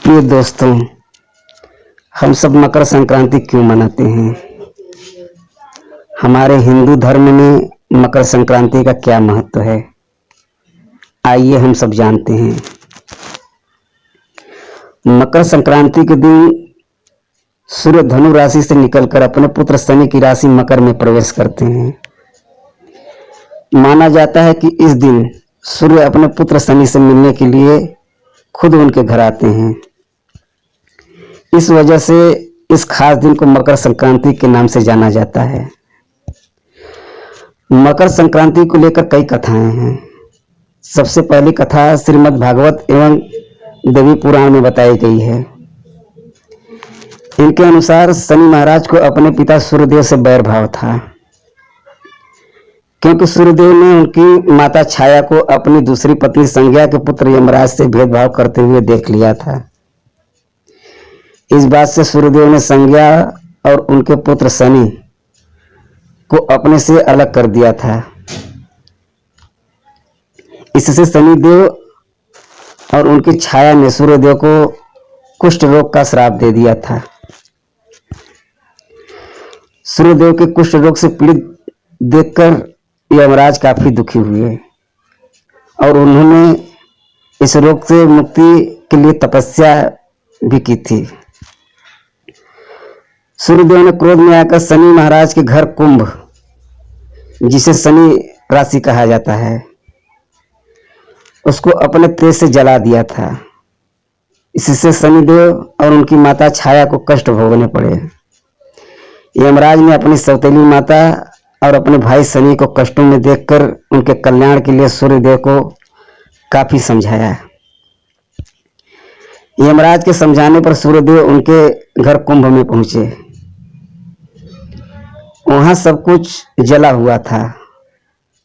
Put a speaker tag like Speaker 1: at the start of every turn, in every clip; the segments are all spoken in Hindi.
Speaker 1: प्रिय दोस्तों, हम सब मकर संक्रांति क्यों मनाते हैं? हमारे हिंदू धर्म में मकर संक्रांति का क्या महत्व है, आइए हम सब जानते हैं। मकर संक्रांति के दिन सूर्य धनु राशि से निकलकर अपने पुत्र शनि की राशि मकर में प्रवेश करते हैं। माना जाता है कि इस दिन सूर्य अपने पुत्र शनि से मिलने के लिए खुद उनके घर आते हैं। इस वजह से इस खास दिन को मकर संक्रांति के नाम से जाना जाता है। मकर संक्रांति को लेकर कई कथाएं हैं। सबसे पहली कथा श्रीमद् भागवत एवं देवी पुराण में बताई गई है। इनके अनुसार शनि महाराज को अपने पिता सूर्यदेव से बैर भाव था, क्योंकि सूर्यदेव ने उनकी माता छाया को अपनी दूसरी पत्नी संज्ञा के पुत्र यमराज से भेदभाव करते हुए देख लिया था। इस बात से सूर्यदेव ने संज्ञा और उनके पुत्र शनि को अपने से अलग कर दिया था। इससे शनिदेव और उनकी छाया ने सूर्यदेव को कुष्ठ रोग का श्राप दे दिया था। सूर्यदेव के कुष्ठ रोग से पीड़ित देखकर यमराज काफी दुखी हुए और उन्होंने इस रोग से मुक्ति के लिए तपस्या भी की थी। सूर्यदेव ने क्रोध में आकर शनि महाराज के घर कुंभ, जिसे शनि राशि कहा जाता है, उसको अपने तेज से जला दिया था। इससे शनिदेव और उनकी माता छाया को कष्ट भोगने पड़े। यमराज ने अपनी सौतेली माता और अपने भाई शनि को कष्टों में देखकर उनके कल्याण के लिए सूर्यदेव को काफी समझाया। यमराज के समझाने पर सूर्यदेव उनके घर कुंभ में पहुंचे। वहां सब कुछ जला हुआ था।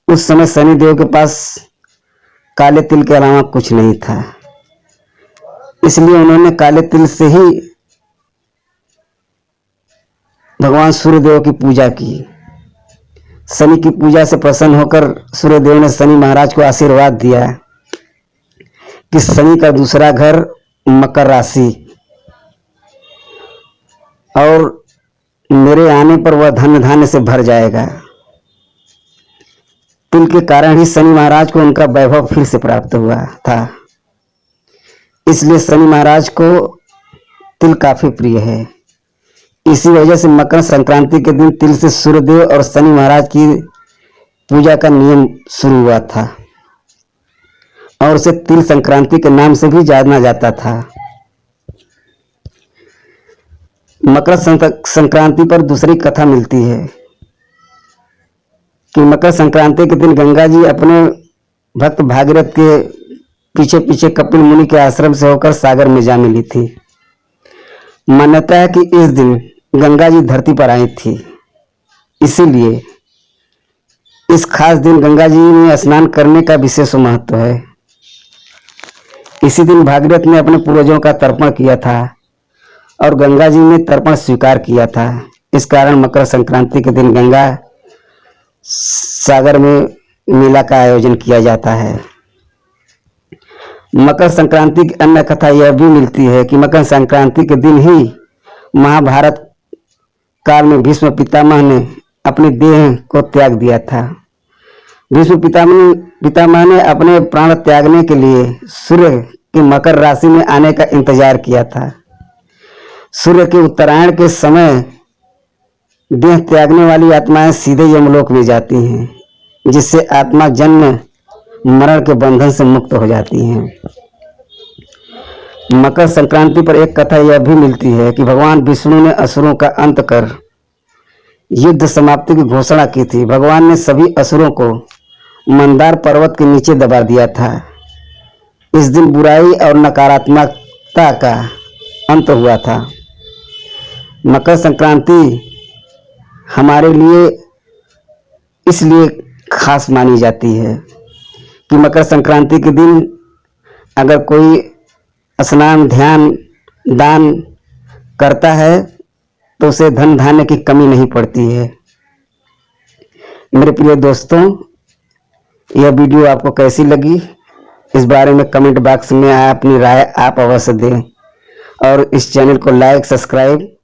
Speaker 1: उस समय शनिदेव के पास काले तिल के अलावा कुछ नहीं था, इसलिए उन्होंने काले तिल से ही भगवान सूर्यदेव की पूजा की। शनि की पूजा से प्रसन्न होकर सूर्यदेव ने शनि महाराज को आशीर्वाद दिया कि शनि का दूसरा घर मकर राशि और मेरे आने पर वह धन धान्य से भर जाएगा। तिल के कारण ही शनि महाराज को उनका वैभव फिर से प्राप्त हुआ था। इसलिए शनि महाराज को तिल काफी प्रिय है। इसी वजह से मकर संक्रांति के दिन तिल से सूर्यदेव और शनि महाराज की पूजा का नियम शुरू हुआ था और उसे तिल संक्रांति के नाम से भी जाना जाता था। मकर संक्रांति पर दूसरी कथा मिलती है कि मकर संक्रांति के दिन गंगा जी अपने भक्त भागीरथ के पीछे पीछे कपिल मुनि के आश्रम से होकर सागर में जा मिली थी। मान्यता है कि इस दिन गंगा जी धरती पर आई थी, इसीलिए इस खास दिन गंगा जी में स्नान करने का विशेष महत्व है। इसी दिन भागीरथ ने अपने पूर्वजों का तर्पण किया था और गंगा जी ने तर्पण स्वीकार किया था। इस कारण मकर संक्रांति के दिन गंगा सागर में मेला का आयोजन किया जाता है। मकर संक्रांति की अन्य कथा यह भी मिलती है कि मकर संक्रांति के दिन ही महाभारत काल में भीष्म पितामह ने अपनी देह को त्याग दिया था। भीष्म पितामह ने अपने प्राण त्यागने के लिए सूर्य के मकर राशि में आने का इंतजार किया था। सूर्य के उत्तरायण के समय देह त्यागने वाली आत्माएं सीधे यमलोक में जाती हैं, जिससे आत्मा जन्म मरण के बंधन से मुक्त हो जाती हैं। मकर संक्रांति पर एक कथा यह भी मिलती है कि भगवान विष्णु ने असुरों का अंत कर युद्ध समाप्ति की घोषणा की थी। भगवान ने सभी असुरों को मंदार पर्वत के नीचे दबा दिया था। इस दिन बुराई और नकारात्मकता का अंत हुआ था। मकर संक्रांति हमारे लिए इसलिए खास मानी जाती है कि मकर संक्रांति के दिन अगर कोई स्नान, ध्यान, दान करता है तो उसे धन धान्य की कमी नहीं पड़ती है। मेरे प्रिय दोस्तों, यह वीडियो आपको कैसी लगी, इस बारे में कमेंट बॉक्स में अपनी राय आप अवश्य दें। और इस चैनल को लाइक, सब्सक्राइब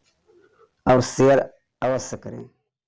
Speaker 1: और शेयर अवश्य करें।